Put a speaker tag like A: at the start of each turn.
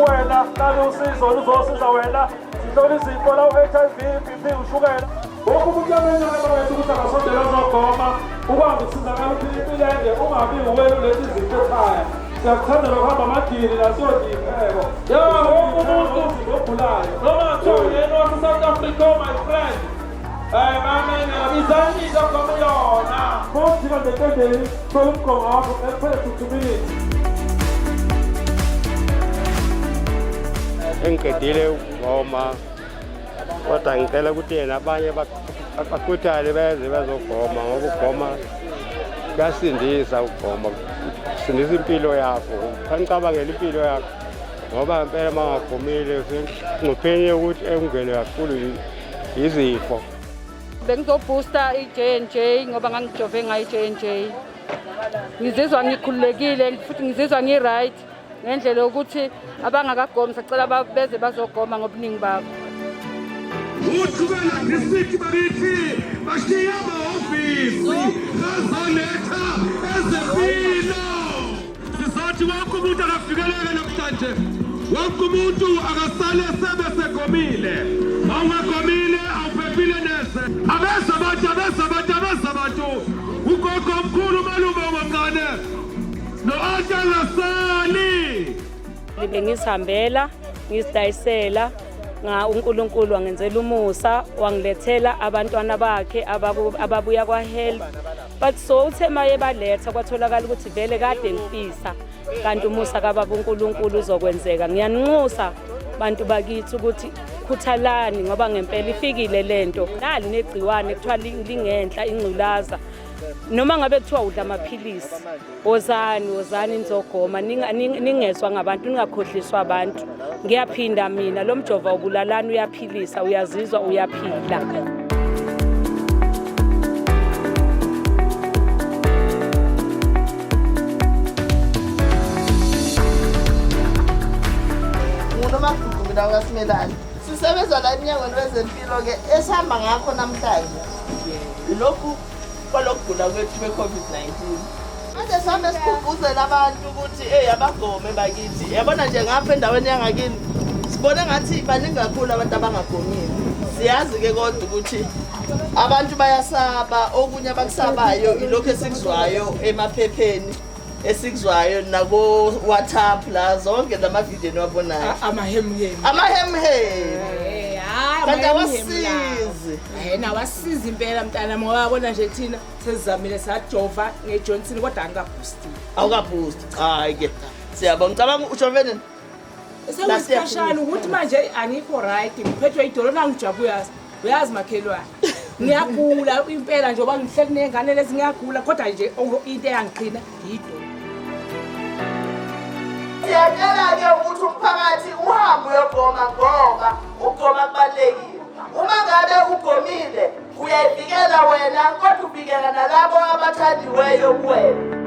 A: kuwena nalo usizo oluzosiza wena sihlola izifo la u-HIV, BP, ushukela. Wonke umuntu uyamenyana bawethu ukuthi akasondele azogoma ukwazi ukusizakala ukuthi impilo ende ungabi uwena uletha izinto ekhaya. Siyakuthandela ukuhamba amadili nasiyodipheko. Wonke umuntu ogulayo noma kuthiwa uyena wase-South Africa, my friend. Mamene abizani izogoma yona. Mawufika nje entendeni thola umgomo wakho kuphela 2 minutes.
B: Engiqedile ukugoma kodwa ngicela ukuthi yena abanye bakhuthale beze bezogoma ngoba ukugoma kuyasindisa ukugoma sindisa impilo yakho ngicabangela impilo yakho ngoba impela mangagomile ngiphenye ukuthi engene kakhulu izifo.
C: Bengizobooster i-J&J ngoba ngangijove ngayo i-J&J. Ngizizwa ngikhululekile futhi ngizizwa ngi-right ngendlela yokuthi abangakagomi sacela beze bazogoma ngobuningi babo.
D: Uthukela district bakithi bashiya amahhovisi azoletha ezempilo. Sizothi wonke umuntu akafikeleke namhlanje. Wonke umuntu akasale sebesegomile. Awungagomile awuphephile neze. Abeza abantu. Ugogo omkhulu malume omncane. No-Antalasani.
C: Bengisihambela, ngisidayisela. uNkulunkulu wangenzela umusa wangilethela abantwana bakhe ababuya kwaHealth but so uthe maye baletha kwatholakala ukuthi vele kade ngifisa kanti umusa kaBaba uNkulunkulu uzokwenzeka. Ngiyanxusa bantu bakithi ukuthi khuthalani ngoba ngempela ifikile lento nali negciwane kuthiwa lingenhla ingculaza noma ngabe kuthiwa udla amaphilisi wozani nizogoma ningezwa ngabantu ningakhohliswa abantu. Ngiyaphinda mina lo mjova ubulalana uyaphilisa uyazizwa uyaphila.
E: Simelani sisebenza la enyangweni wezempilo ke esihamba ngakho namhlanje lokhu kwalokugula kwethu kwe-COVID-19 manje sihambe sikhumbuzela abantu ukuthi abagome bakithi. Yabona nje ngapha endaweni yangakini sibone ngathi baningi kakhulu abantu abangagomile. Siyazi ke kodwa ukuthi abantu bayasaba okunye abakusabayo ilokho esikuzwayo emaphepheni esikuzwayo nako WhatsApp la zonke lamavideo niwabonayo amahemhemi kanti awasizi
F: nawasiza impela mntana ngoba wabona nje thina sesizamile sajova ngeJohnson kodwa
E: awukaboost hayi ke siyabonga. Ngicabanga ujovene
F: sesikhashana ukuthi manje angikho right ngiphethwe idolo nangijabu uyazi makhelwane ngiyagula impela nje oba ngihle kunengane lezi ngiyagula kodwa nje into eyangiqhina idolo.
E: Siyacela-ke ukuthi umphakathi uhambe uyogoma ngoba ukugoma kubalulekile. Uma ngabe ugomile uyayivikela wena kodwa uvikela nalabo abathandiweyo kuwena.